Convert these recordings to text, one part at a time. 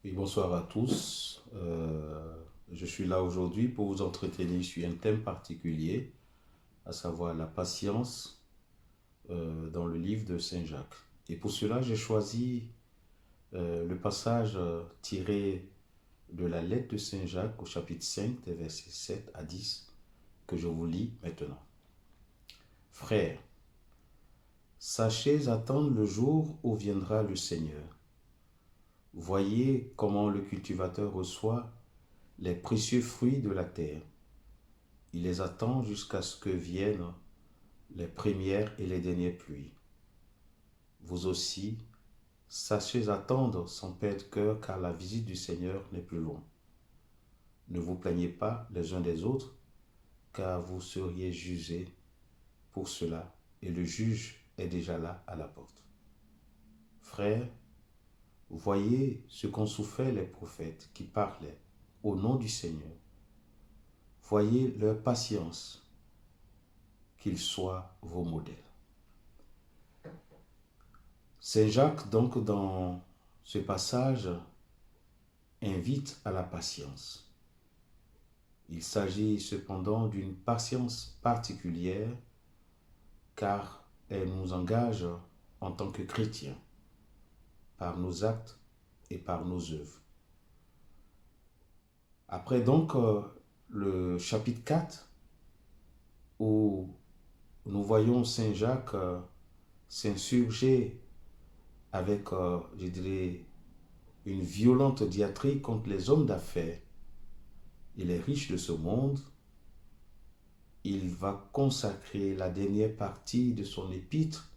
Et bonsoir à tous. Je suis là aujourd'hui pour vous entretenir sur un thème particulier, à savoir la patience dans le livre de Saint Jacques. Et pour cela, j'ai choisi le passage tiré de la lettre de Saint Jacques au chapitre 5, des versets 7 à 10, que je vous lis maintenant. Frères, sachez attendre le jour où viendra le Seigneur. Voyez comment le cultivateur reçoit les précieux fruits de la terre. Il les attend jusqu'à ce que viennent les premières et les dernières pluies. Vous aussi, sachez attendre sans perdre cœur, car la visite du Seigneur n'est plus loin. Ne vous plaignez pas les uns des autres, car vous seriez jugés pour cela, et le juge est déjà là à la porte. Frères, voyez ce qu'ont souffert les prophètes qui parlaient au nom du Seigneur. Voyez leur patience, qu'ils soient vos modèles. Saint Jacques, donc, dans ce passage, invite à la patience. Il s'agit cependant d'une patience particulière, car elle nous engage en tant que chrétiens, par nos actes et par nos œuvres. Après donc le chapitre 4, où nous voyons Saint Jacques s'insurger avec, je dirais, une violente diatribe contre les hommes d'affaires et les riches de ce monde, il va consacrer la dernière partie de son épître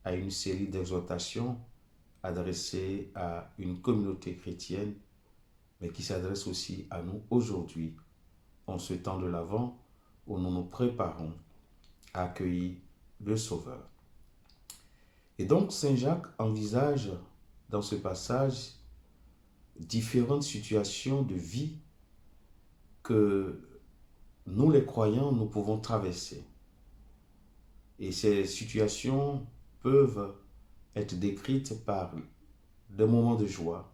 à une série d'exhortations adressées à une communauté chrétienne, mais qui s'adresse aussi à nous aujourd'hui, en ce temps de l'Avent où nous nous préparons à accueillir le Sauveur. Et donc, Saint Jacques envisage dans ce passage différentes situations de vie que nous, les croyants, nous pouvons traverser. Et ces situations peuvent être décrites par des moments de joie,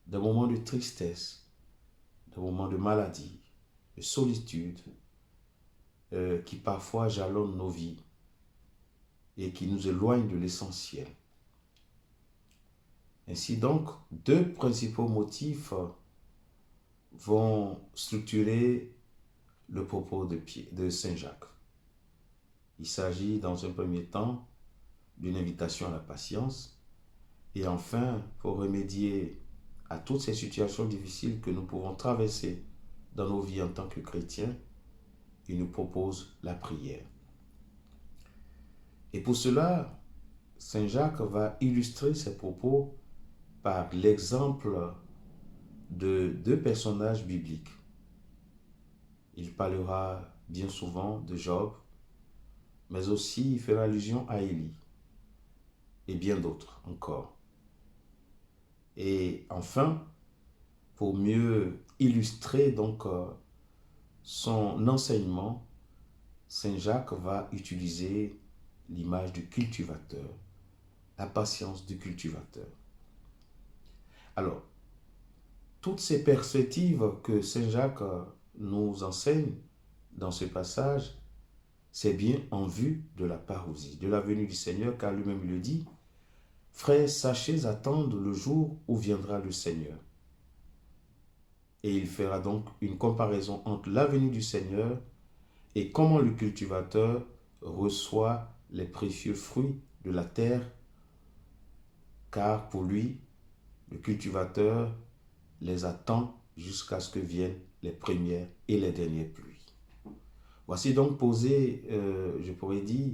des moments de tristesse, des moments de maladie, de solitude, qui parfois jalonnent nos vies et qui nous éloignent de l'essentiel. Ainsi donc, deux principaux motifs vont structurer le propos de Saint Jacques. Il s'agit dans un premier temps d'une invitation à la patience et enfin, pour remédier à toutes ces situations difficiles que nous pouvons traverser dans nos vies en tant que chrétiens, il nous propose la prière. Et pour cela, Saint Jacques va illustrer ses propos par l'exemple de deux personnages bibliques. Il parlera bien souvent de Job, mais aussi il fera allusion à Élie et bien d'autres encore. Et enfin, pour mieux illustrer donc son enseignement, Saint Jacques va utiliser l'image du cultivateur, la patience du cultivateur. Alors, toutes ces perspectives que Saint Jacques nous enseigne dans ce passage, c'est bien en vue de la parousie, de la venue du Seigneur, car lui-même le dit, « Frères, sachez attendre le jour où viendra le Seigneur. » Et il fera donc une comparaison entre la venue du Seigneur et comment le cultivateur reçoit les précieux fruits de la terre, car pour lui, le cultivateur les attend jusqu'à ce que viennent les premières et les dernières pluies. Voici donc posé, je pourrais dire,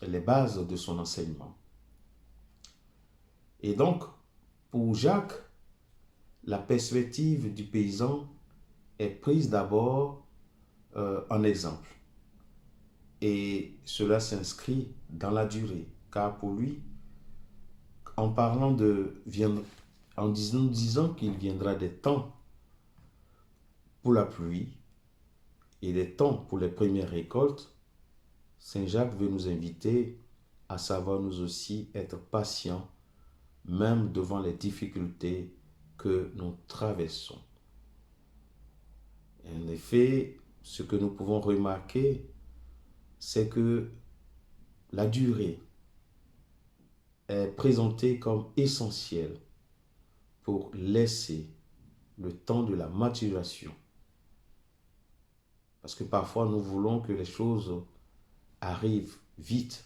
les bases de son enseignement. Et donc, pour Jacques, la perspective du paysan est prise d'abord en exemple. Et cela s'inscrit dans la durée, car pour lui, en parlant en disant qu'il viendra des temps pour la pluie et des temps pour les premières récoltes, Saint Jacques veut nous inviter à savoir nous aussi être patients, même devant les difficultés que nous traversons. En effet, ce que nous pouvons remarquer, c'est que la durée est présentée comme essentielle pour laisser le temps de la maturation. Parce que parfois, nous voulons que les choses arrivent vite.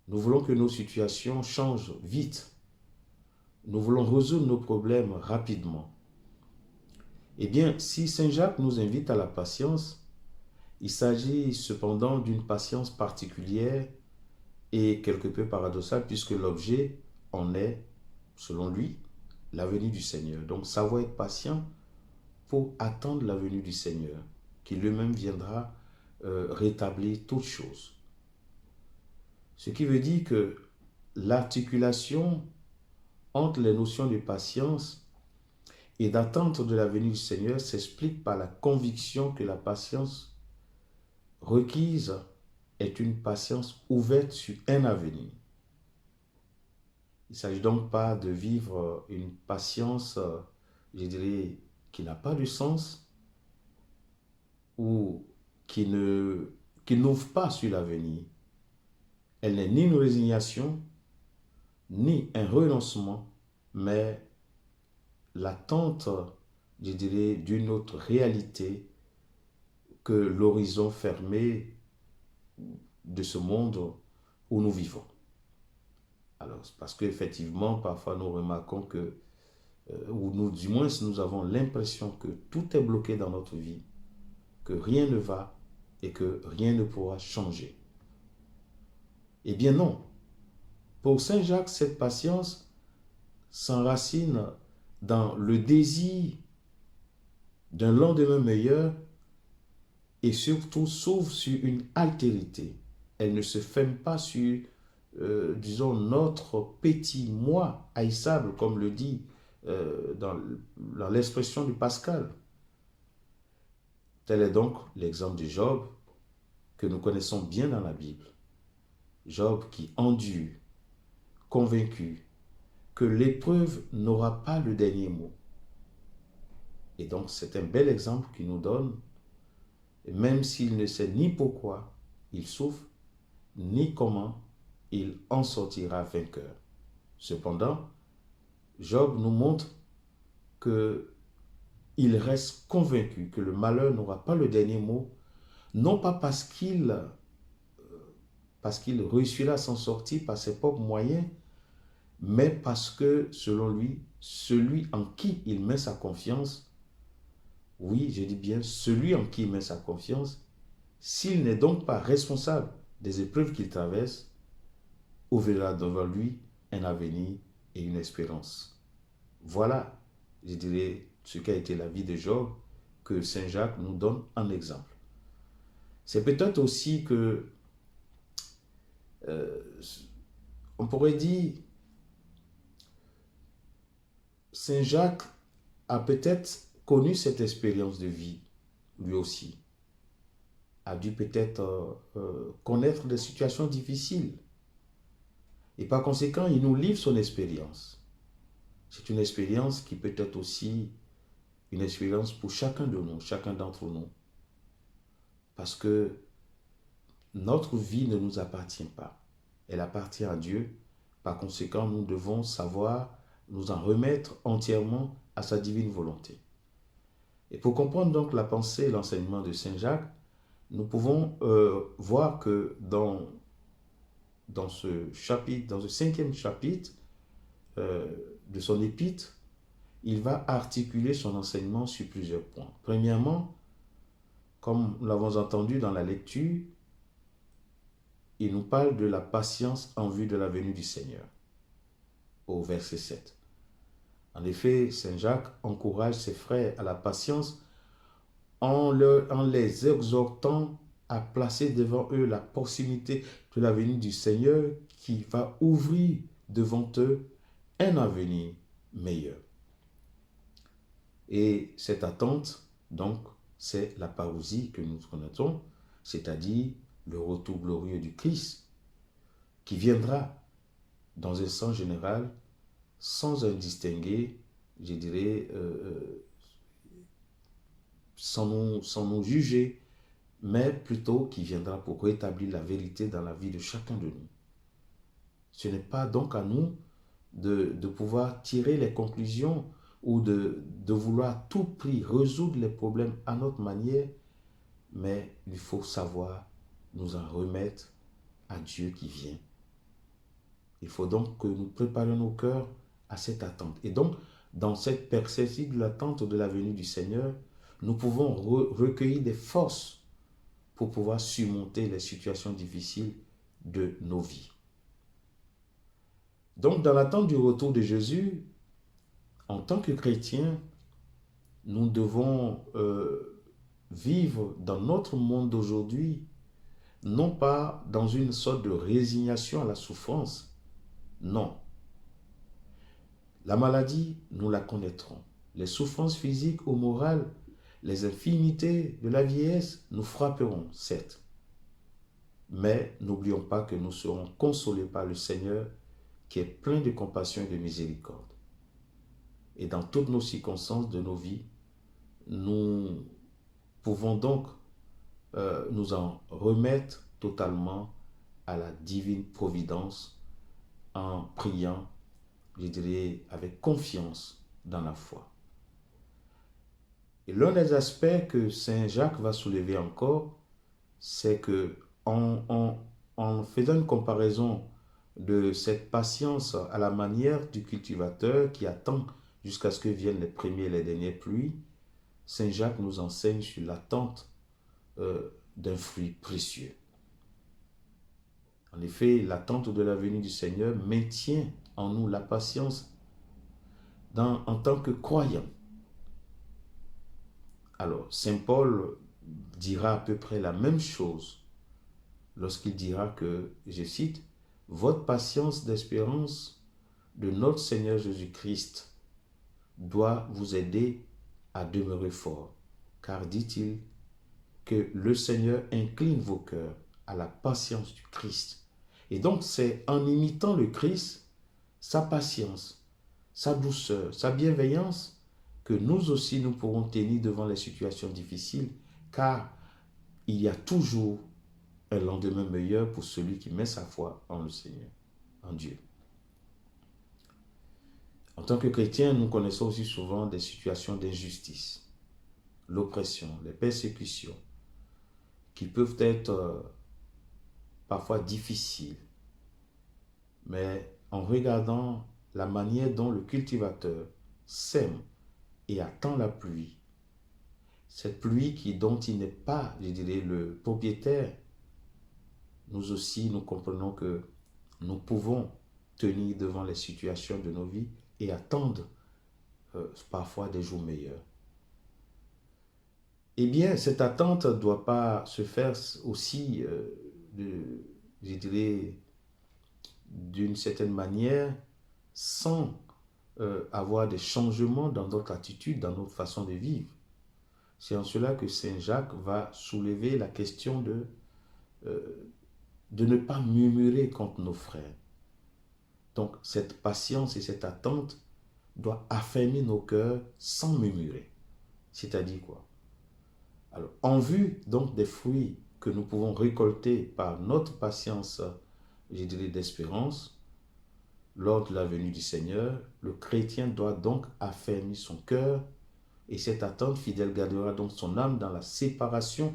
Nous voulons que nos situations changent vite. Nous voulons résoudre nos problèmes rapidement. Eh bien, si Saint Jacques nous invite à la patience, il s'agit cependant d'une patience particulière et quelque peu paradoxale, puisque l'objet en est, selon lui, la venue du Seigneur. Donc, savoir être patient pour attendre la venue du Seigneur, qui lui-même viendra rétablir toutes choses. Ce qui veut dire que l'articulation entre les notions de patience et d'attente de la venue du Seigneur s'explique par la conviction que la patience requise est une patience ouverte sur un avenir. Il ne s'agit donc pas de vivre une patience, je dirais, qui n'a pas de sens ou qui n'ouvre pas sur l'avenir. Elle n'est ni une résignation, ni un renoncement, mais l'attente, je dirais, d'une autre réalité que l'horizon fermé de ce monde où nous vivons. Alors, parce qu'effectivement, parfois nous remarquons que, ou nous, du moins nous avons l'impression que tout est bloqué dans notre vie, que rien ne va et que rien ne pourra changer. Eh bien non. Pour Saint Jacques, cette patience s'enracine dans le désir d'un lendemain meilleur et surtout s'ouvre sur une altérité. Elle ne se ferme pas sur, disons, notre petit moi haïssable, comme le dit dans l'expression de Pascal. Tel est donc l'exemple de Job que nous connaissons bien dans la Bible. Job qui endure, convaincu que l'épreuve n'aura pas le dernier mot. Et donc c'est un bel exemple qu'il nous donne, même s'il ne sait ni pourquoi il souffre, ni comment il en sortira vainqueur. Cependant, Job nous montre qu'il reste convaincu que le malheur n'aura pas le dernier mot, non pas parce qu'il réussira à s'en sortir par ses propres moyens, mais parce que, selon lui, celui en qui il met sa confiance, oui, je dis bien, celui en qui il met sa confiance, s'il n'est donc pas responsable des épreuves qu'il traverse, ouvrira devant lui un avenir et une espérance. Voilà, je dirais, ce qu'a été la vie de Job, que Saint Jacques nous donne en exemple. C'est peut-être aussi que, on pourrait dire, Saint Jacques a peut-être connu cette expérience de vie, lui aussi. A dû peut-être connaître des situations difficiles. Et par conséquent, il nous livre son expérience. C'est une expérience qui peut être aussi une expérience pour chacun de nous, chacun d'entre nous. Parce que notre vie ne nous appartient pas. Elle appartient à Dieu. Par conséquent, nous devons savoir nous en remettre entièrement à sa divine volonté. Et pour comprendre donc la pensée et l'enseignement de Saint Jacques, nous pouvons voir que dans ce chapitre, dans ce 5e chapitre de son épître, il va articuler son enseignement sur plusieurs points. Premièrement, comme nous l'avons entendu dans la lecture, il nous parle de la patience en vue de la venue du Seigneur, au verset 7. En effet, Saint Jacques encourage ses frères à la patience en les exhortant à placer devant eux la possibilité de la venue du Seigneur qui va ouvrir devant eux un avenir meilleur. Et cette attente, donc, c'est la parousie que nous connaissons, c'est-à-dire le retour glorieux du Christ, qui viendra dans un sens général, sans un distingué, je dirais, sans nous juger, mais plutôt qui viendra pour rétablir la vérité dans la vie de chacun de nous. Ce n'est pas donc à nous de pouvoir tirer les conclusions ou de vouloir à tout prix résoudre les problèmes à notre manière, mais il faut savoir nous en remettre à Dieu qui vient. Il faut donc que nous préparions nos cœurs à cette attente. Et donc, dans cette perspective de l'attente de la venue du Seigneur, nous pouvons recueillir des forces pour pouvoir surmonter les situations difficiles de nos vies. Donc, dans l'attente du retour de Jésus, en tant que chrétiens, nous devons vivre dans notre monde d'aujourd'hui, non pas dans une sorte de résignation à la souffrance, non. La maladie, nous la connaîtrons. Les souffrances physiques ou morales, les infirmités de la vieillesse nous frapperont, certes. Mais n'oublions pas que nous serons consolés par le Seigneur qui est plein de compassion et de miséricorde. Et dans toutes nos circonstances de nos vies, nous pouvons donc nous en remettre totalement à la divine providence en priant, je dirais, avec confiance dans la foi. Et l'un des aspects que Saint Jacques va soulever encore, c'est que en faisant une comparaison de cette patience à la manière du cultivateur qui attend jusqu'à ce que viennent les premières et les dernières pluies, Saint Jacques nous enseigne sur l'attente d'un fruit précieux. En effet, l'attente de la venue du Seigneur maintient en nous la patience en tant que croyants. Alors, Saint Paul dira à peu près la même chose lorsqu'il dira que, je cite, « Votre patience d'espérance de notre Seigneur Jésus-Christ doit vous aider à demeurer fort, car, dit-il, que le Seigneur incline vos cœurs à la patience du Christ. » Et donc, c'est en imitant le Christ, sa patience, sa douceur, sa bienveillance, que nous aussi nous pourrons tenir devant les situations difficiles, car il y a toujours un lendemain meilleur pour celui qui met sa foi en le Seigneur, en Dieu. En tant que chrétiens, nous connaissons aussi souvent des situations d'injustice, l'oppression, les persécutions, qui peuvent être parfois difficiles. Mais en regardant la manière dont le cultivateur sème et attend la pluie, cette pluie dont il n'est pas, je dirais, le propriétaire, nous aussi, nous comprenons que nous pouvons tenir devant les situations de nos vies et attendre parfois des jours meilleurs. Eh bien, cette attente ne doit pas se faire aussi, je dirais, d'une certaine manière, sans avoir des changements dans notre attitude, dans notre façon de vivre. C'est en cela que Saint Jacques va soulever la question de ne pas murmurer contre nos frères. Donc, cette patience et cette attente doit affermir nos cœurs sans murmurer. C'est-à-dire quoi? Alors, en vue donc des fruits que nous pouvons récolter par notre patience, je dirais, d'espérance, lors de la venue du Seigneur, le chrétien doit donc affermir son cœur et cette attente fidèle gardera donc son âme dans la séparation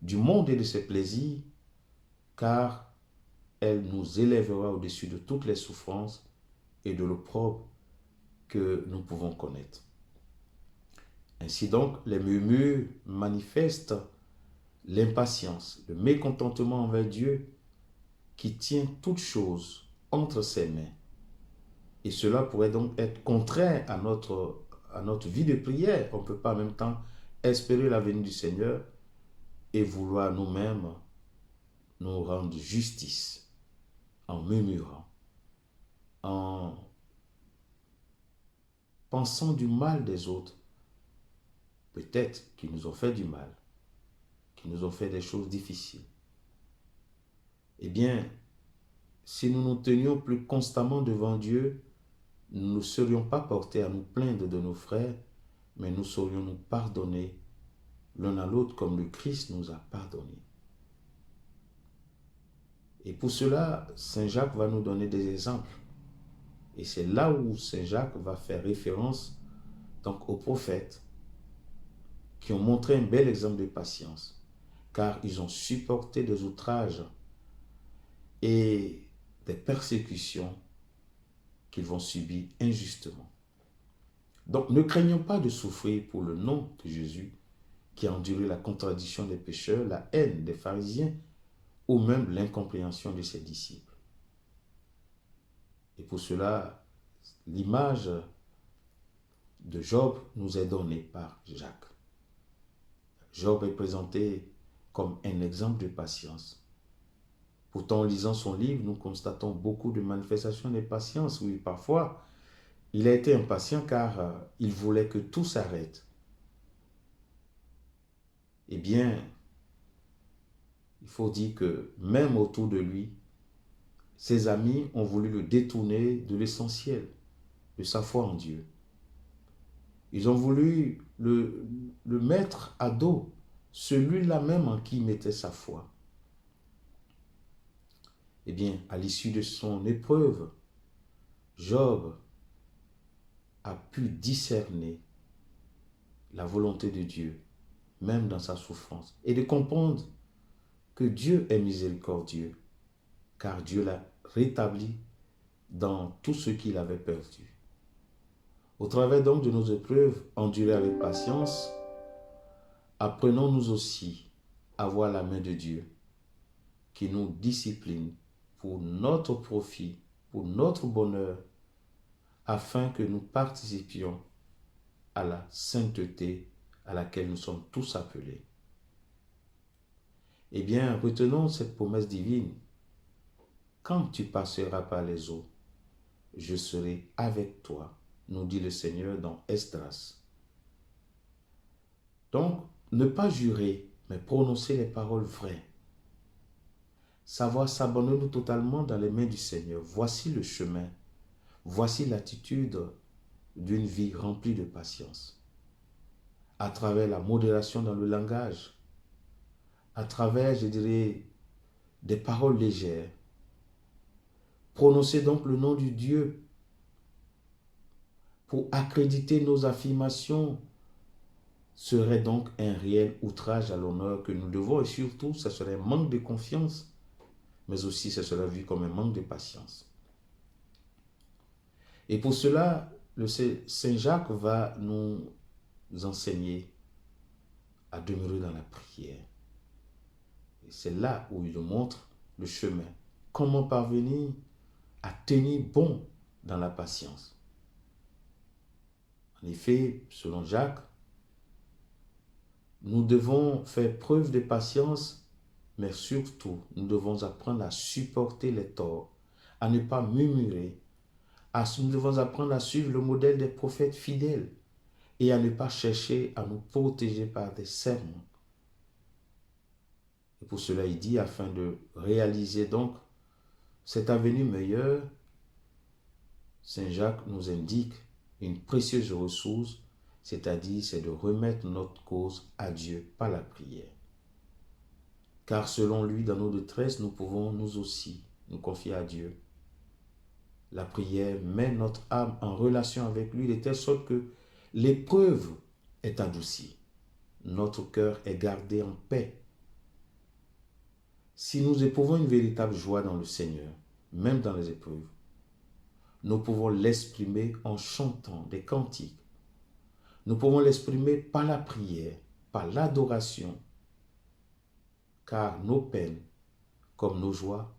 du monde et de ses plaisirs, car elle nous élèvera au-dessus de toutes les souffrances et de l'opprobre que nous pouvons connaître. Ainsi donc, les murmures manifestent l'impatience, le mécontentement envers Dieu qui tient toutes choses entre ses mains. Et cela pourrait donc être contraire à notre vie de prière. On ne peut pas en même temps espérer la venue du Seigneur et vouloir nous-mêmes nous rendre justice en murmurant, en pensant du mal des autres, peut-être qu'ils nous ont fait du mal, qu'ils nous ont fait des choses difficiles. Eh bien, si nous nous tenions plus constamment devant Dieu, nous ne serions pas portés à nous plaindre de nos frères, mais nous saurions nous pardonner l'un à l'autre comme le Christ nous a pardonné. Et pour cela, Saint Jacques va nous donner des exemples. Et c'est là où Saint Jacques va faire référence donc aux prophètes qui ont montré un bel exemple de patience, car ils ont supporté des outrages et des persécutions qu'ils vont subir injustement. Donc ne craignons pas de souffrir pour le nom de Jésus, qui a enduré la contradiction des pécheurs, la haine des pharisiens, ou même l'incompréhension de ses disciples. Et pour cela, l'image de Job nous est donnée par Jacques. Job est présenté comme un exemple de patience. Pourtant, en lisant son livre, nous constatons beaucoup de manifestations de patience. Oui, parfois, il a été impatient car il voulait que tout s'arrête. Eh bien, il faut dire que même autour de lui, ses amis ont voulu le détourner de l'essentiel, de sa foi en Dieu. Ils ont voulu le mettre à dos, celui-là même en qui il mettait sa foi. Eh bien, à l'issue de son épreuve, Job a pu discerner la volonté de Dieu, même dans sa souffrance, et de comprendre que Dieu est miséricordieux, car Dieu l'a rétabli dans tout ce qu'il avait perdu. Au travers donc de nos épreuves endurées avec patience, apprenons-nous aussi à voir la main de Dieu qui nous discipline pour notre profit, pour notre bonheur, afin que nous participions à la sainteté à laquelle nous sommes tous appelés. Eh bien, retenons cette promesse divine. Quand tu passeras par les eaux, je serai avec toi, nous dit le Seigneur dans Esdras. Donc, ne pas jurer, mais prononcer les paroles vraies. Savoir s'abandonner totalement dans les mains du Seigneur. Voici le chemin. Voici l'attitude d'une vie remplie de patience. À travers la modération dans le langage, à travers, je dirais, des paroles légères. Prononcer donc le nom du Dieu pour accréditer nos affirmations serait donc un réel outrage à l'honneur que nous devons, et surtout, ce serait un manque de confiance, mais aussi ce serait vu comme un manque de patience. Et pour cela, le Saint Jacques va nous enseigner à demeurer dans la prière. Et c'est là où il nous montre le chemin. Comment parvenir à tenir bon dans la patience. En effet, selon Jacques, nous devons faire preuve de patience, mais surtout, nous devons apprendre à supporter les torts, à ne pas murmurer. Nous devons apprendre à suivre le modèle des prophètes fidèles et à ne pas chercher à nous protéger par des sermons. Et pour cela, il dit, afin de réaliser donc cet avenir meilleur, Saint Jacques nous indique une précieuse ressource, c'est-à-dire c'est de remettre notre cause à Dieu par la prière. Car selon lui, dans nos détresses, nous pouvons nous aussi nous confier à Dieu. La prière met notre âme en relation avec lui de telle sorte que l'épreuve est adoucie. Notre cœur est gardé en paix. Si nous éprouvons une véritable joie dans le Seigneur, même dans les épreuves, nous pouvons l'exprimer en chantant des cantiques. Nous pouvons l'exprimer par la prière, par l'adoration, car nos peines, comme nos joies,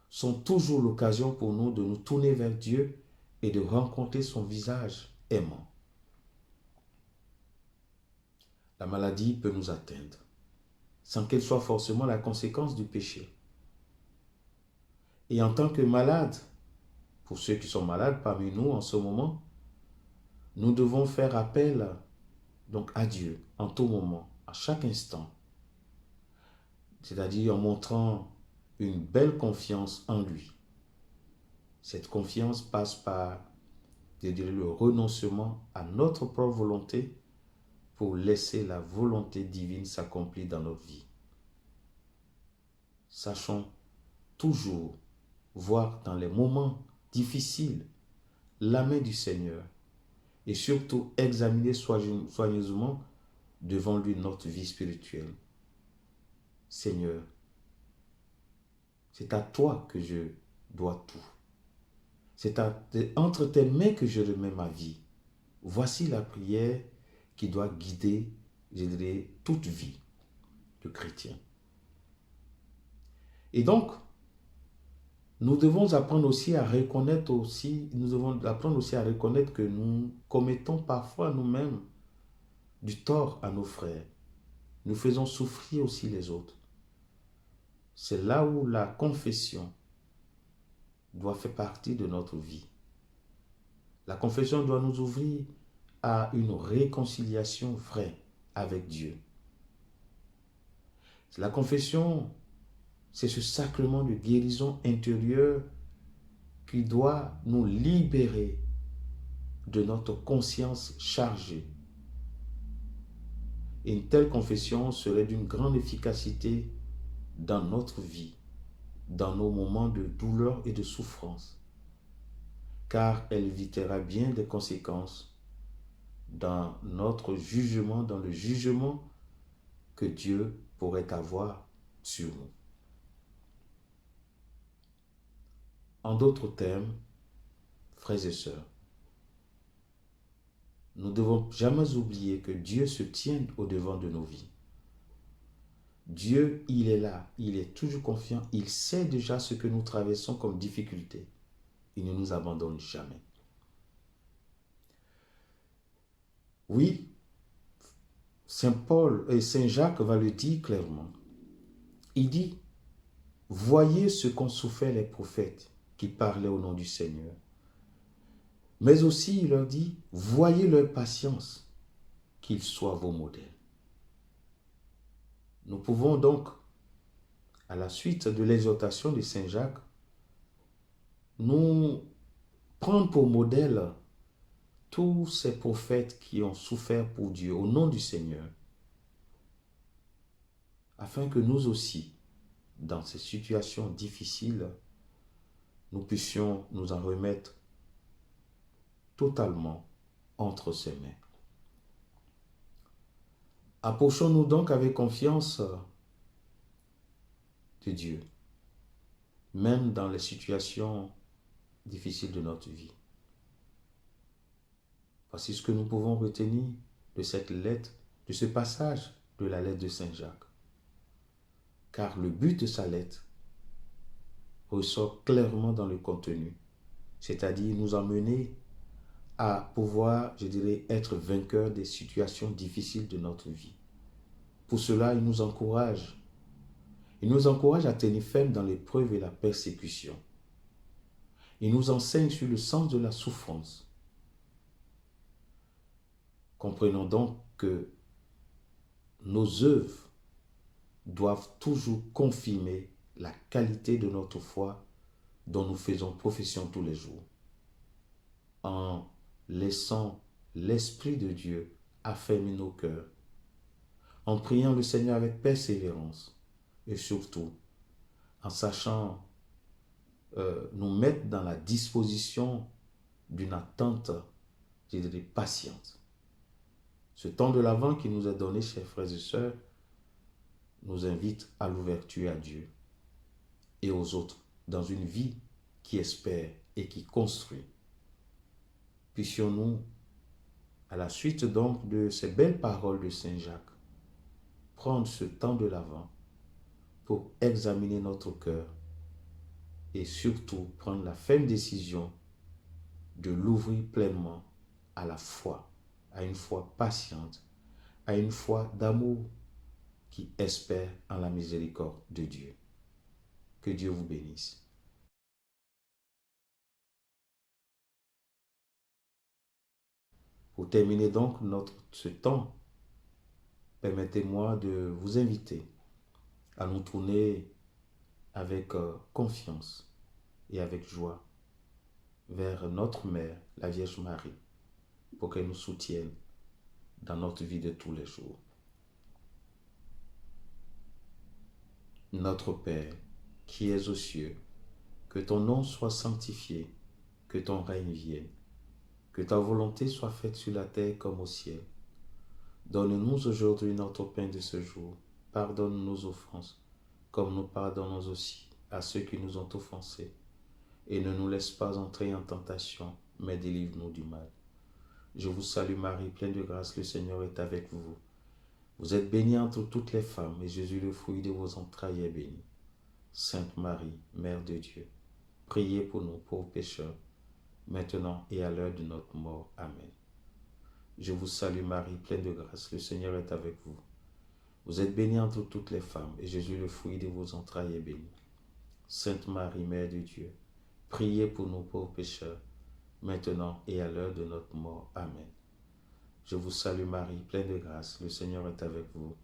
sont toujours l'occasion pour nous de nous tourner vers Dieu et de rencontrer son visage aimant. La maladie peut nous atteindre, sans qu'elle soit forcément la conséquence du péché. Et en tant que malades, pour ceux qui sont malades parmi nous en ce moment, nous devons faire appel donc à Dieu en tout moment, à chaque instant. C'est-à-dire en montrant une belle confiance en lui. Cette confiance passe par, je dirais, le renoncement à notre propre volonté pour laisser la volonté divine s'accomplir dans notre vie. Sachons toujours voir dans les moments difficiles la main du Seigneur et surtout examiner soigneusement devant lui notre vie spirituelle. Seigneur, c'est à toi que je dois tout. C'est entre tes mains que je remets ma vie. Voici la prière qui doit guider, je dirais, toute vie de chrétien. Et donc, nous devons apprendre aussi à reconnaître que nous commettons parfois nous-mêmes du tort à nos frères. Nous faisons souffrir aussi les autres. C'est là où la confession doit faire partie de notre vie. La confession doit nous ouvrir à une réconciliation vraie avec Dieu. La confession, c'est ce sacrement de guérison intérieure qui doit nous libérer de notre conscience chargée. Et une telle confession serait d'une grande efficacité dans notre vie, dans nos moments de douleur et de souffrance, car elle évitera bien des conséquences dans notre jugement, dans le jugement que Dieu pourrait avoir sur nous. En d'autres termes, frères et sœurs, nous ne devons jamais oublier que Dieu se tient au-devant de nos vies. Dieu, il est là, il est toujours confiant, il sait déjà ce que nous traversons comme difficulté. Il ne nous abandonne jamais. Oui, Saint Paul et Saint Jacques va le dire clairement. Il dit, voyez ce qu'ont souffert les prophètes qui parlaient au nom du Seigneur. Mais aussi, il leur dit, voyez leur patience, qu'ils soient vos modèles. Nous pouvons donc, à la suite de l'exhortation de Saint Jacques, nous prendre pour modèle tous ces prophètes qui ont souffert pour Dieu au nom du Seigneur, afin que nous aussi, dans ces situations difficiles, nous puissions nous en remettre totalement entre ses mains. Approchons-nous donc avec confiance de Dieu, même dans les situations difficiles de notre vie. Voici ce que nous pouvons retenir de cette lettre, de ce passage de la lettre de Saint Jacques. Car le but de sa lettre ressort clairement dans le contenu, c'est-à-dire nous emmener à pouvoir, je dirais, être vainqueurs des situations difficiles de notre vie. Pour cela, il nous encourage. Il nous encourage à tenir ferme dans l'épreuve et la persécution. Il nous enseigne sur le sens de la souffrance. Comprenons donc que nos œuvres doivent toujours confirmer la qualité de notre foi dont nous faisons profession tous les jours, en laissant l'Esprit de Dieu affermir nos cœurs, en priant le Seigneur avec persévérance et surtout en sachant nous mettre dans la disposition d'une attente, je dirais, patiente. Ce temps de l'Avent qui nous est donné, chers frères et sœurs, nous invite à l'ouverture à Dieu et aux autres dans une vie qui espère et qui construit. Puissions-nous, à la suite donc de ces belles paroles de Saint Jacques, prendre ce temps de l'Avent pour examiner notre cœur et surtout prendre la ferme décision de l'ouvrir pleinement à la foi, à une foi patiente, à une foi d'amour qui espère en la miséricorde de Dieu. Que Dieu vous bénisse. Pour terminer donc ce temps, permettez-moi de vous inviter à nous tourner avec confiance et avec joie vers notre Mère, la Vierge Marie, pour qu'elle nous soutienne dans notre vie de tous les jours. Notre Père, qui es aux cieux, que ton nom soit sanctifié, que ton règne vienne, que ta volonté soit faite sur la terre comme au ciel. Donne-nous aujourd'hui notre pain de ce jour. Pardonne nos offenses, comme nous pardonnons aussi à ceux qui nous ont offensés. Et ne nous laisse pas entrer en tentation, mais délivre-nous du mal. Je vous salue Marie, pleine de grâce, le Seigneur est avec vous. Vous êtes bénie entre toutes les femmes, et Jésus, le fruit de vos entrailles, est béni. Sainte Marie, Mère de Dieu, priez pour nous pauvres pécheurs, maintenant et à l'heure de notre mort. Amen. Je vous salue Marie, pleine de grâce, le Seigneur est avec vous. Vous êtes bénie entre toutes les femmes, et Jésus, le fruit de vos entrailles, est béni. Sainte Marie, Mère de Dieu, priez pour nous pauvres pécheurs, maintenant et à l'heure de notre mort. Amen. Je vous salue Marie, pleine de grâce, le Seigneur est avec vous.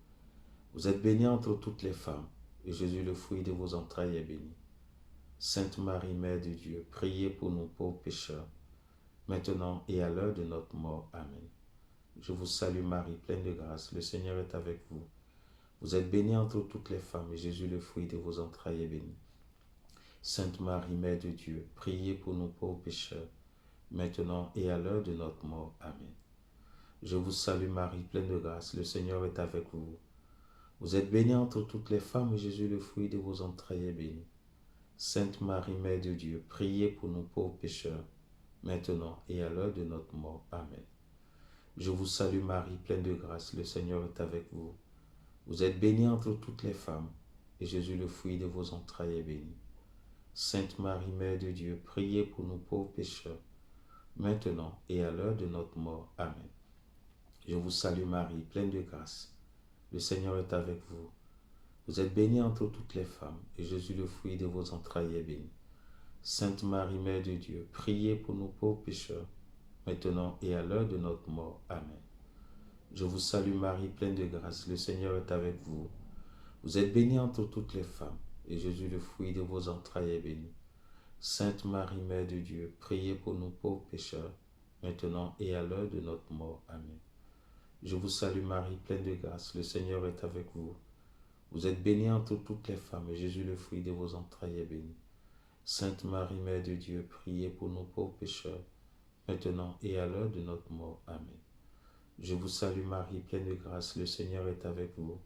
Vous êtes bénie entre toutes les femmes, et Jésus, le fruit de vos entrailles, est béni. Sainte Marie, Mère de Dieu, priez pour nous pauvres pécheurs, maintenant et à l'heure de notre mort. Amen. Je vous salue Marie, pleine de grâce, le Seigneur est avec vous. Vous êtes bénie entre toutes les femmes, et Jésus, le fruit de vos entrailles, est béni. Sainte Marie, Mère de Dieu, priez pour nous pauvres pécheurs, maintenant et à l'heure de notre mort. Amen. Je vous salue Marie, pleine de grâce, le Seigneur est avec vous. Vous êtes bénie entre toutes les femmes, et Jésus, le fruit de vos entrailles, est béni. Sainte Marie, Mère de Dieu, priez pour nous pauvres pécheurs, maintenant et à l'heure de notre mort. Amen. Je vous salue Marie, pleine de grâce, le Seigneur est avec vous. Vous êtes bénie entre toutes les femmes, et Jésus, le fruit de vos entrailles, est béni. Sainte Marie, Mère de Dieu, priez pour nous pauvres pécheurs, maintenant et à l'heure de notre mort. Amen. Je vous salue Marie, pleine de grâce, le Seigneur est avec vous. Vous êtes bénie entre toutes les femmes, et Jésus, le fruit de vos entrailles, est béni. Sainte Marie, Mère de Dieu, priez pour nous pauvres pécheurs, maintenant et à l'heure de notre mort. Amen. Je vous salue Marie, pleine de grâce, le Seigneur est avec vous. Vous êtes bénie entre toutes les femmes, et Jésus, le fruit de vos entrailles, est béni. Sainte Marie, Mère de Dieu, priez pour nous pauvres pécheurs, maintenant et à l'heure de notre mort. Amen. Je vous salue Marie, pleine de grâce, le Seigneur est avec vous. Vous êtes bénie entre toutes les femmes, et Jésus, le fruit de vos entrailles, est béni. Sainte Marie, Mère de Dieu, priez pour nous pauvres pécheurs, maintenant et à l'heure de notre mort. Amen. Je vous salue Marie, pleine de grâce, le Seigneur est avec vous.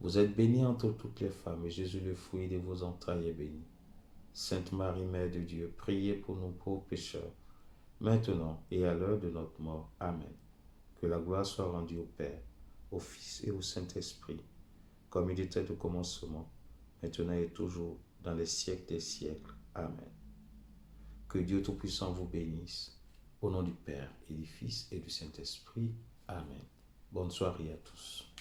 Vous êtes bénie entre toutes les femmes, et Jésus, le fruit de vos entrailles, est béni. Sainte Marie, Mère de Dieu, priez pour nous pauvres pécheurs, maintenant et à l'heure de notre mort. Amen. Que la gloire soit rendue au Père, au Fils et au Saint-Esprit, comme il était au commencement, maintenant et toujours, dans les siècles des siècles. Amen. Que Dieu Tout-Puissant vous bénisse, au nom du Père et du Fils et du Saint-Esprit. Amen. Bonne soirée à tous.